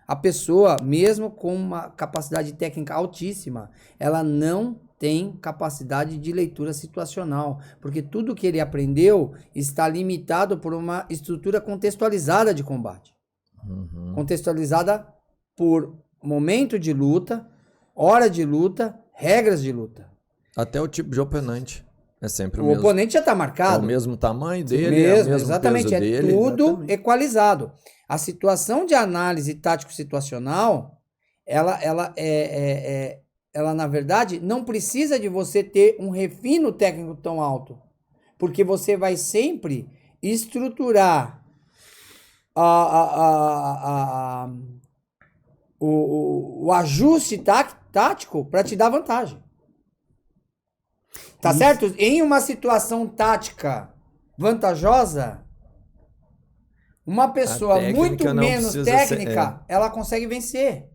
A pessoa, mesmo com uma capacidade técnica altíssima, ela não tem capacidade de leitura situacional, porque tudo que ele aprendeu está limitado por uma estrutura contextualizada de combate. Contextualizada por momento de luta, hora de luta, regras de luta. Até o tipo de oponente é sempre o O mesmo. oponente já está É marcado. o mesmo tamanho dele, Mesmo, é o mesmo exatamente, peso dele. tudo exatamente. equalizado. A situação de análise tático-situacional, ela, na verdade, não precisa de você ter um refino técnico tão alto, porque você vai sempre estruturar o ajuste tático para te dar vantagem. Tá certo? Em uma situação tática vantajosa, uma pessoa técnica muito não menos precisa técnica, ela consegue vencer.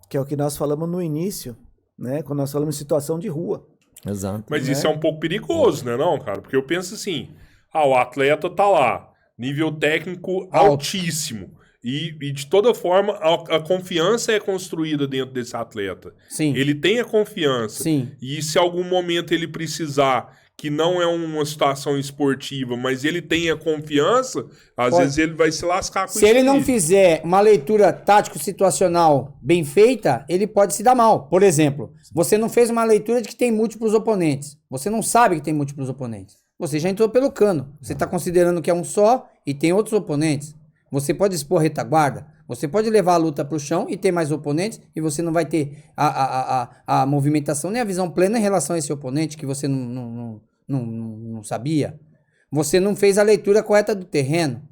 Que é o que nós falamos no início, né? Quando nós falamos em situação de rua. Exato. Mas né? isso é um pouco perigoso, né, não, cara? Porque eu penso assim, o atleta tá lá, nível técnico altíssimo. E de toda forma, a confiança é construída dentro desse atleta. Sim. Ele tem a confiança. Sim. E se algum momento ele precisar, que não é uma situação esportiva, mas ele tem a confiança, às vezes ele vai se lascar com Se isso ele não aí. fizer uma leitura tático-situacional bem feita, ele pode se dar mal. Por exemplo, você não fez uma leitura de que tem múltiplos oponentes. Você não sabe que tem múltiplos oponentes. Você já entrou pelo cano. Você está considerando que é um só e tem outros oponentes. Você pode expor retaguarda. Você pode levar a luta para o chão e ter mais oponentes e você não vai ter a movimentação nem a visão plena em relação a esse oponente que você não sabia. Você não fez a leitura correta do terreno.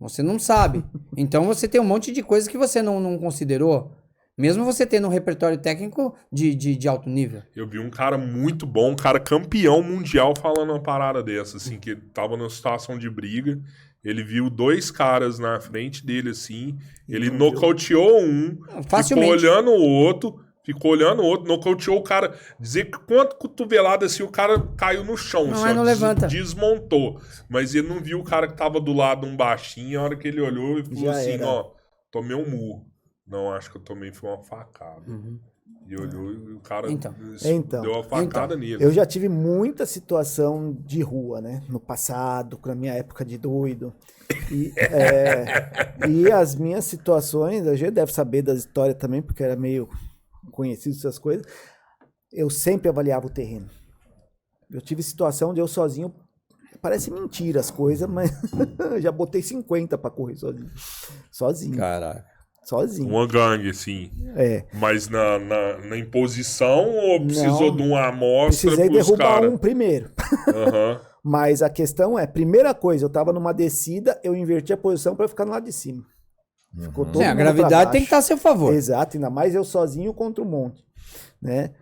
Você não sabe. Então você tem um monte de coisas que você não considerou. Mesmo você tendo um repertório técnico de alto nível. Eu vi um cara muito bom, um cara campeão mundial falando uma parada dessa, assim, que ele tava numa situação de briga, ele viu dois caras na frente dele, assim, ele nocauteou um, Facilmente. ficou olhando o outro, nocauteou o cara, dizer que quanto cotovelada, assim, o cara caiu no chão, Não, assim, mas não levanta. desmontou, mas ele não viu o cara que tava do lado, um baixinho, a hora que ele olhou e falou Já assim, era. ó, tomei um murro. Não, acho que eu tomei foi uma facada. E olhou e o cara Então. deu uma facada nele. Eu já tive muita situação de rua, né? No passado, na minha época de doido. E as minhas situações, a gente deve saber da história também, porque era meio conhecido essas coisas. Eu sempre avaliava o terreno. Eu tive situação de eu sozinho. Parece mentira as coisas, mas já botei 50 pra correr sozinho. Sozinho. Caraca. Sozinho. Uma gangue, assim. É. Mas na imposição ou precisou Não, de uma amostra Precisei pros derrubar caras? um primeiro. Aham. Mas a questão é, primeira coisa, eu tava numa descida, eu inverti a posição pra ficar no lado de cima. Ficou todo Sim, a mundo pra gravidade tem que estar baixo. a seu favor. Exato, ainda mais eu sozinho contra o monte, né?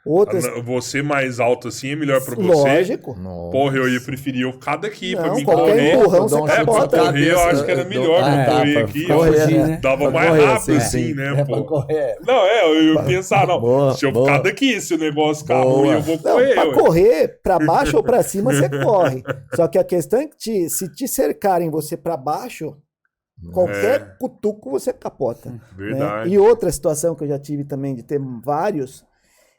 Outras... Você mais alto assim é melhor pra você? Lógico. Porra, eu ia preferir eu ficar daqui pra Não, mim qualquer correr. empurrão você Pra capota. correr eu acho que era melhor pra correr aqui. correr, né? Dava Pra mais correr, rápido sim, assim, sim. né, Pra pô? correr. Não, eu ia pensar, não, Boa, se eu boa. ficar daqui, se o negócio ficar Boa. ruim, eu vou Não, correr. pra ué. correr, pra baixo ou pra cima, você corre. Só que a questão é que se te cercarem você pra baixo, qualquer cutuco você capota. Verdade. Né? E outra situação que eu já tive também de ter vários,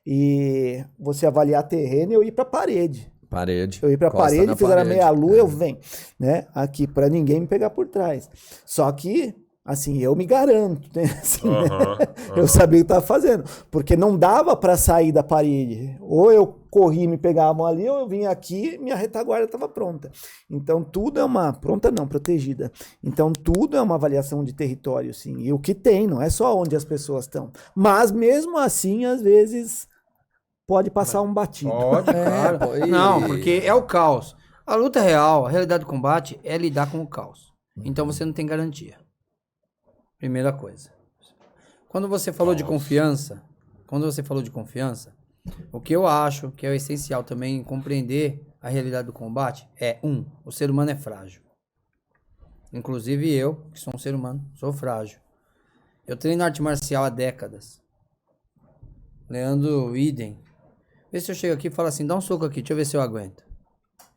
e você avaliar terreno e eu ir pra parede. Parede. Eu ir pra Costa parede, na fizeram a parede. meia-lua, eu venho, né? Aqui, pra ninguém me pegar por trás. Só que, assim, eu me garanto, né? Assim, né? Aham, Eu sabia o que estava fazendo. Porque não dava pra sair da parede. Ou eu corri e me pegavam ali, ou eu vinha aqui minha retaguarda estava pronta. Então, tudo é uma... Pronta não, protegida. Então, tudo é uma avaliação de território, sim. E o que tem, não é só onde as pessoas estão. Mas, mesmo assim, às vezes... Pode passar um batido. Pode, claro. pô, Não, porque é o caos. A luta real, a realidade do combate é lidar com o caos. Então você não tem garantia. Primeira coisa. Quando você falou de confiança, o que eu acho que é o essencial também compreender a realidade do combate é, o ser humano é frágil. Inclusive eu, que sou um ser humano, sou frágil. Eu treino arte marcial há décadas. Leandro Idem. Vê se eu chego aqui e falo assim, dá um soco aqui, deixa eu ver se eu aguento.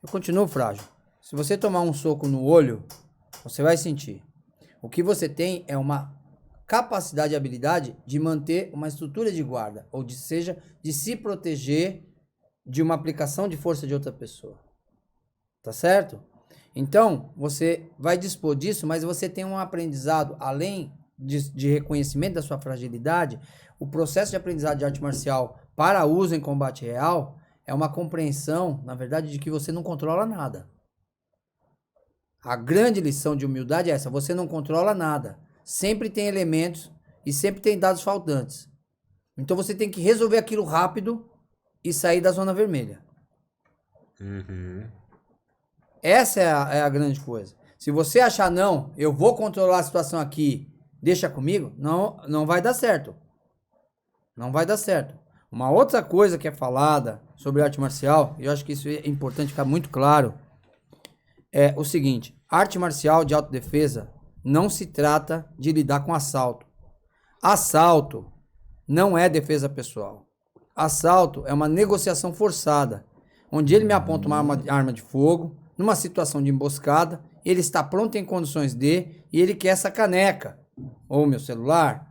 Eu continuo frágil. Se você tomar um soco no olho, você vai sentir. O que você tem é uma capacidade e habilidade de manter uma estrutura de guarda, ou de se proteger de uma aplicação de força de outra pessoa. Tá certo? Então, você vai dispor disso, mas você tem um aprendizado, além de reconhecimento da sua fragilidade, o processo de aprendizado de arte marcial para uso em combate real é uma compreensão, na verdade, de que você não controla nada. A grande lição de humildade é essa, você não controla nada. Sempre tem elementos e sempre tem dados faltantes. Então você tem que resolver aquilo rápido e sair da zona vermelha. Uhum. Essa é a grande coisa. Se você achar, não, eu vou controlar a situação aqui, deixa comigo, não vai dar certo. Não vai dar certo. Uma outra coisa que é falada sobre arte marcial, e eu acho que isso é importante ficar muito claro, é o seguinte: arte marcial de autodefesa não se trata de lidar com assalto. Assalto não é defesa pessoal. Assalto é uma negociação forçada, onde ele me aponta uma arma de fogo, numa situação de emboscada, ele está pronto em condições de, e ele quer essa caneca, ou meu celular.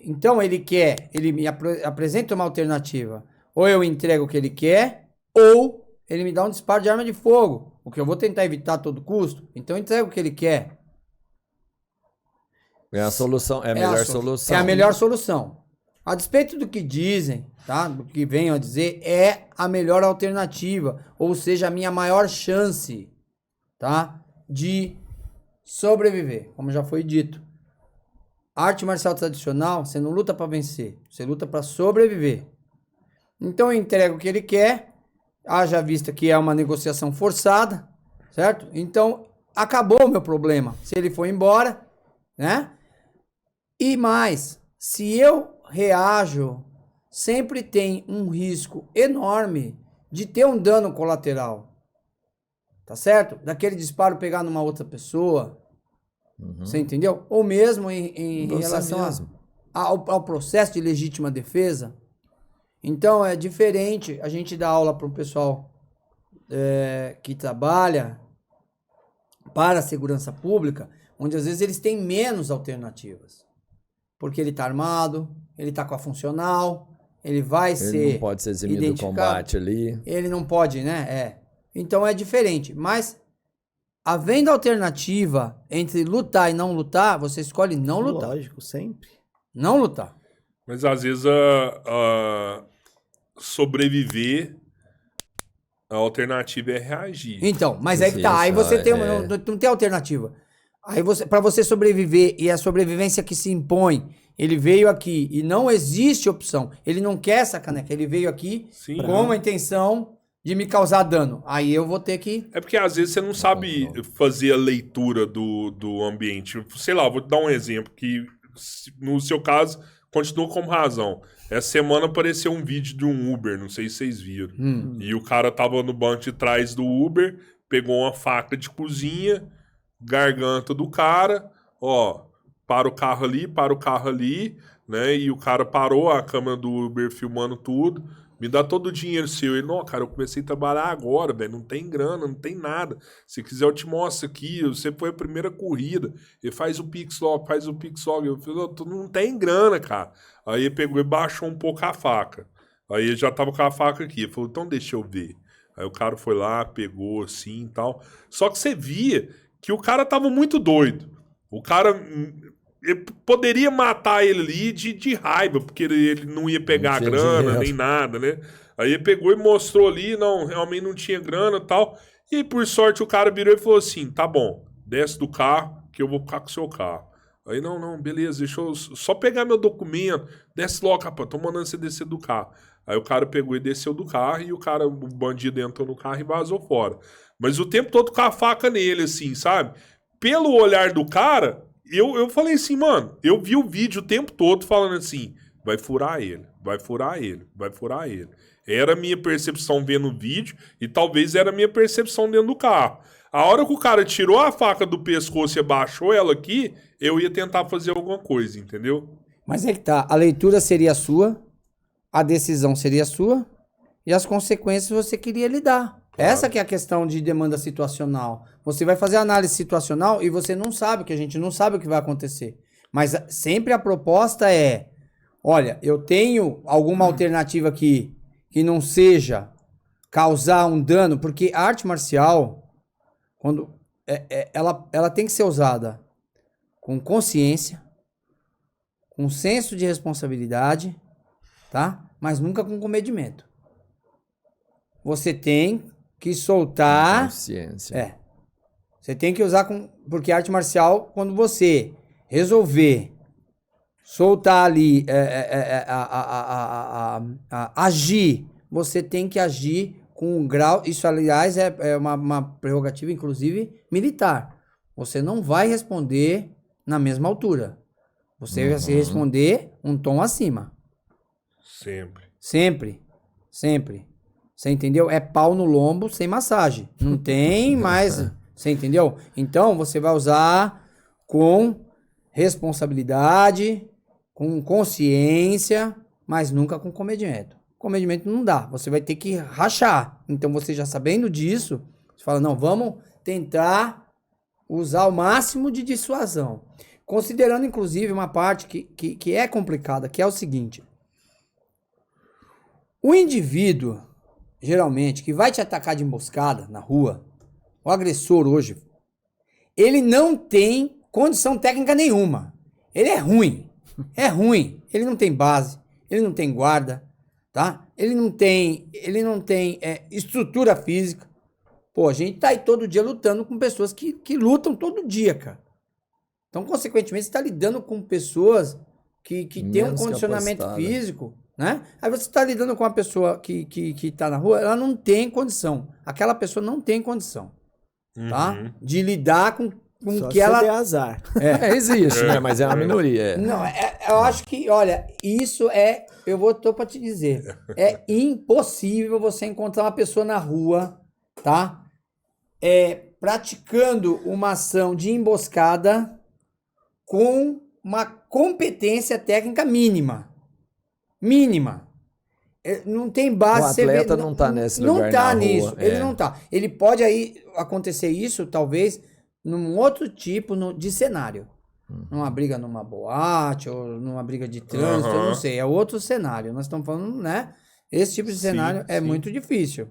Então ele me apresenta uma alternativa. Ou eu entrego o que ele quer, ou ele me dá um disparo de arma de fogo, o que eu vou tentar evitar a todo custo. Então eu entrego o que ele quer. É a solução, é a melhor solução. É a melhor solução. A despeito do que dizem, tá? Do que venham a dizer, é a melhor alternativa, ou seja, a minha maior chance, tá? De sobreviver, como já foi dito. A arte marcial tradicional, você não luta para vencer, você luta para sobreviver. Então eu entrego o que ele quer, haja vista que é uma negociação forçada, certo? Então acabou o meu problema. Se ele for embora, né? E mais, se eu reajo, sempre tem um risco enorme de ter um dano colateral. Tá certo? Daquele disparo pegar numa outra pessoa. Você entendeu? Ou mesmo em relação ao processo de legítima defesa. Então é diferente. A gente dá aula para o pessoal que trabalha para a segurança pública, onde às vezes eles têm menos alternativas. Porque ele está armado, ele está com a funcional, ele vai ser Ele não pode ser eximido do combate ali. Ele não pode, né? Então é diferente. Mas, havendo alternativa entre lutar e não lutar, você escolhe não lutar. Lógico, sempre. Não lutar. Mas às vezes sobreviver, a alternativa é reagir. Então, mas aí que tá. Aí você tem não tem alternativa. Aí para você sobreviver, e a sobrevivência que se impõe, ele veio aqui e não existe opção. Ele não quer essa caneca. Ele veio aqui com a intenção de me causar dano. Aí eu vou ter que... É porque às vezes você não sabe fazer a leitura do ambiente. Sei lá, vou te dar um exemplo que, no seu caso, continua como razão. Essa semana apareceu um vídeo de um Uber, não sei se vocês viram. E o cara tava no banco de trás do Uber, pegou uma faca de cozinha, garganta do cara, para o carro ali, né? E o cara parou, a câmera do Uber filmando tudo. Me dá todo o dinheiro seu. Ele, não, cara, eu comecei a trabalhar agora, velho. Não tem grana, não tem nada. Se quiser, eu te mostro aqui. Você foi a primeira corrida. Ele faz o Pix logo. Eu falei, tu não tem grana, cara. Aí ele pegou e baixou um pouco a faca. Aí ele já tava com a faca aqui. Ele falou, então deixa eu ver. Aí o cara foi lá, pegou assim e tal. Só que você via que o cara tava muito doido. O cara... Ele poderia matar ele ali de raiva, porque ele não ia pegar a grana, dinheiro, nem nada, né? Aí ele pegou e mostrou ali, não, realmente não tinha grana e tal. E aí, por sorte, o cara virou e falou assim, tá bom, desce do carro que eu vou ficar com o seu carro. Aí, não, beleza, deixa eu só pegar meu documento, desce logo, rapaz, tô mandando você descer do carro. Aí o cara pegou e desceu do carro e o bandido entrou no carro e vazou fora. Mas o tempo todo com a faca nele, assim, sabe? Pelo olhar do cara... Eu falei assim, mano, eu vi o vídeo o tempo todo falando assim, vai furar ele. Era a minha percepção vendo o vídeo e talvez era a minha percepção dentro do carro. A hora que o cara tirou a faca do pescoço e abaixou ela aqui, eu ia tentar fazer alguma coisa, entendeu? Mas é que tá, a leitura seria sua, a decisão seria sua e as consequências você queria lidar. Claro. Essa que é a questão de demanda situacional. Você vai fazer análise situacional e você não sabe, que a gente não sabe o que vai acontecer. Mas sempre a proposta é, olha, eu tenho alguma alternativa aqui que não seja causar um dano, porque a arte marcial, quando ela tem que ser usada com consciência, com senso de responsabilidade, tá? Mas nunca com comedimento. Você tem que soltar... Consciência. Você tem que usar porque arte marcial, quando você resolver soltar ali, agir, você tem que agir com um grau... Isso, aliás, é uma prerrogativa, inclusive, militar. Você não vai responder na mesma altura. Você vai se responder um tom acima. Sempre. Você entendeu? É pau no lombo sem massagem. Não tem mais... Você entendeu? Então, você vai usar com responsabilidade, com consciência, mas nunca com comedimento. Comedimento não dá. Você vai ter que rachar. Então, você já sabendo disso, você fala, não, vamos tentar usar o máximo de dissuasão. Considerando, inclusive, uma parte que é complicada, que é o seguinte. O indivíduo, geralmente, que vai te atacar de emboscada na rua, o agressor hoje, ele não tem condição técnica nenhuma. Ele é ruim. Ele não tem base, ele não tem guarda, tá? Ele não tem estrutura física. Pô, a gente tá aí todo dia lutando com pessoas que lutam todo dia, cara. Então, consequentemente, você tá lidando com pessoas que têm um condicionamento físico, né? Aí você tá lidando com uma pessoa que tá na rua, ela não tem condição. Aquela pessoa não tem condição. Tá? De lidar com só que ela... der azar. Existe, né? Mas é uma minoria. Não, eu acho que, olha, isso tô pra te dizer, é impossível você encontrar uma pessoa na rua, tá? Praticando uma ação de emboscada com uma competência técnica mínima. Não tem base. O atleta não tá nesse lugar. Não tá nisso. Ele não tá. Ele pode aí acontecer isso, talvez, num outro tipo de cenário. Numa briga numa boate, ou numa briga de trânsito, eu não sei. É outro cenário. Nós estamos falando, né? Esse tipo de cenário é muito difícil.